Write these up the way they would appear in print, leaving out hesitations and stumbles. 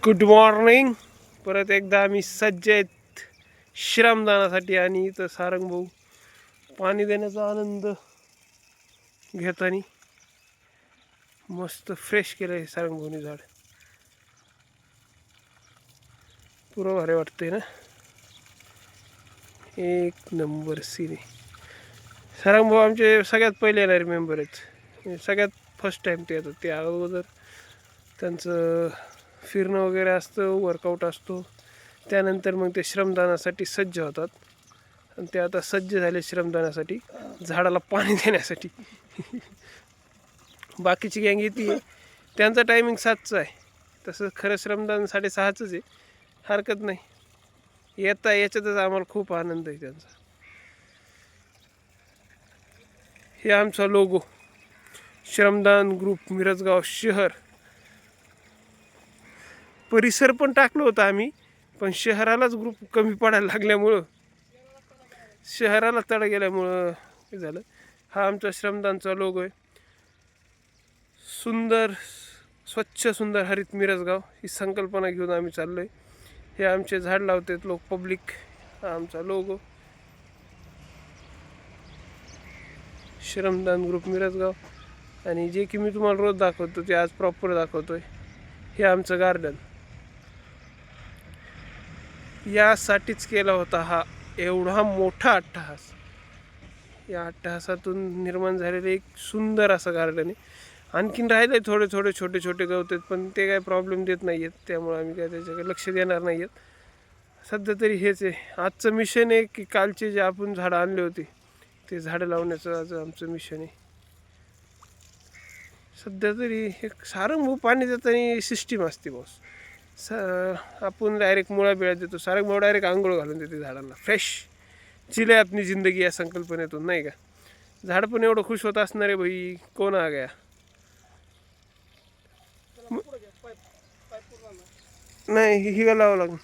Good morning. परत एकदा आम्ही सज्ज आहेत श्रमदानासाठी आणि इथं सारंग भाऊ पाणी देण्याचा आनंद घेताना मस्त फ्रेश केलं आहे सारंग भाऊनी झाड. पुरं भारी वाटतंय ना, एक नंबर सीन. सारंग भाऊ आमचे सगळ्यात पहिले येणारे मेंबर आहेत, सगळ्यात फर्स्ट टाईम ते येतात. ते अगोदर त्यांचं फिरणं वगैरे असतं, वर्कआउट असतो, त्यानंतर मग ते श्रमदानासाठी सज्ज होतात. आणि ते आता सज्ज झाले श्रमदानासाठी, झाडाला पाणी देण्यासाठी. बाकीची गँग येते, त्यांचा टायमिंग 7चा आहे. तसं खरं श्रमदान 6:30च आहे, हरकत नाही. येता याच्यातच आम्हाला खूप आनंद आहे त्यांचा. हे आमचा लोगो, श्रमदान ग्रुप मिरजगाव शहर. परिसर पण टाकलं होतं आम्ही, पण शहरालाच ग्रुप कमी पडायला लागल्यामुळं, शहराला तडा गेल्यामुळं हे झालं. हा आमचा श्रमदानचा लोगो आहे. सुंदर स्वच्छ सुंदर हरित मिरजगाव ही संकल्पना घेऊन आम्ही चाललो आहे. हे आमचे झाड लावतात लोक, पब्लिक. हा आमचा लोगो, श्रमदान ग्रुप मिरजगाव. आणि जे की मी तुम्हाला रोज दाखवतो ते आज प्रॉपर दाखवतोय. हे आमचं गार्डन. यासाठीच केला होता हा एवढा मोठा अट्टहास. या अट्टहासातून निर्माण झालेलं एक सुंदर असं गार्डन आहे. आणखीन राहिले थोडे थोडे छोटे छोटे गवत आहेत, पण ते काय प्रॉब्लेम देत नाही आहेत, त्यामुळे आम्ही काय त्याच्याकडे लक्ष देणार नाही आहेत सध्या तरी. हेच आहे आजचं मिशन आहे, की कालचे जे आपण झाडं आणले होते ते झाडं लावण्याचं आज आमचं मिशन आहे. सध्या तरी एक सारंग भाऊ पाणी देताना सिस्टीम असते बॉस. आपण डायरेक्ट मुळा बिळा देतो, सारंग भाऊ डायरेक्ट आंघोळ घालून देते झाडांना. फ्रेश जिले आपली जिंदगी या संकल्पनेतून, नाही का? झाड पण एवढं खुश होत असणार आहे, भाई कोण आ गया. नाही ही लावावं लागेल.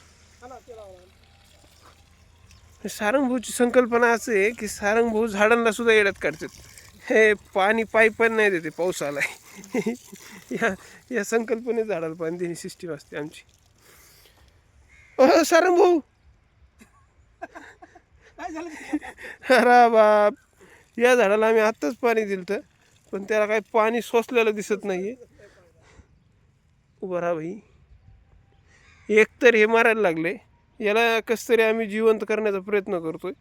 सारंग भाऊची संकल्पना असं आहे की सारंग भाऊ झाडांना सुद्धा येड्यात काढतात. हे पाणी पाईप पण नाही देते, पाऊस आलाय. या संकल्पनेत झाडाला पाणी देणे सिस्टीम असते आमची. सारंग भाऊ, अरे बाप, या झाडाला आम्ही आत्ताच पाणी दिलं तर, पण त्याला काही पाणी सोसलेलं दिसत नाहीये. उभं राहा भाई. एकतर हे मारायला लागले, याला कसं तरी आम्ही जिवंत करण्याचा प्रयत्न करतोय,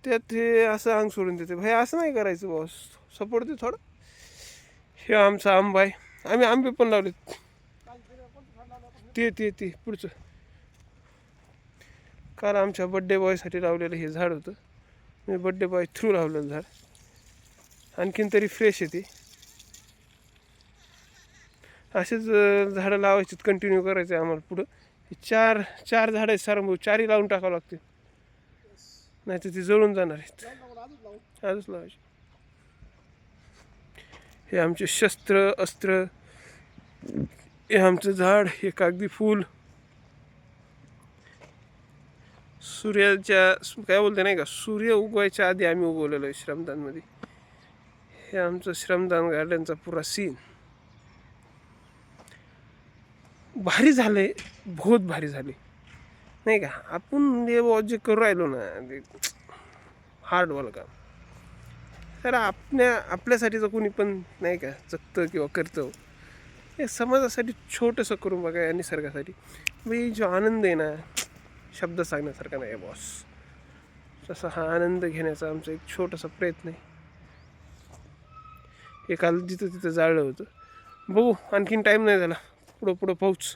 त्यात हे असं अंग सोडून देते. भाई असं नाही करायचं बॉस, सपोर्ट दे थोडं. हे आमचा आंबा आहे, आम्ही आंबे पण लावलेत. ते पुढचं काल आमच्या बड्डे बॉयसाठी लावलेलं हे झाड होतं. मी बड्डे बॉय थ्रू लावलेलं झाड. आणखीन तरी फ्रेश आहे ते. असेच झाडं लावायचे, कंटिन्यू करायचं आहे आम्हाला पुढं. चार झाडं आहेत सारंग भाऊ, 4ही लावून टाकावं लागते, नाही तर ती जळून जाणार आहेत. आजच लावायचे. हे आमचे शस्त्र अस्त्र, हे आमचं झाड, हे कागदी फूल. सूर्याच्या काय बोलते नाही का, सूर्य उगवायच्या आधी आम्ही उगवलेलो आहे श्रमदानमध्ये. हे आमचं श्रमदान गार्डनचा पुरा सीन. भारी झाले, बहुत भारी झाले, नाही का? आपण जे करू राहिलो ना, ते हार्डवालं काम. तर आपल्यासाठीचं कोणी पण नाही का जगतं किंवा करतं. हे समाजासाठी छोटंसं करून बघा, या निसर्गासाठी. बाई जो आनंद आहे ना, शब्द सांगण्यासारखा नाही आहे बॉस. तसा हा आनंद घेण्याचा आमचा एक छोटासा प्रयत्न आहे. हे काल जिथं तिथं जाळलं होतं. बघू, आणखीन टाईम नाही झाला, पुढं पाऊच.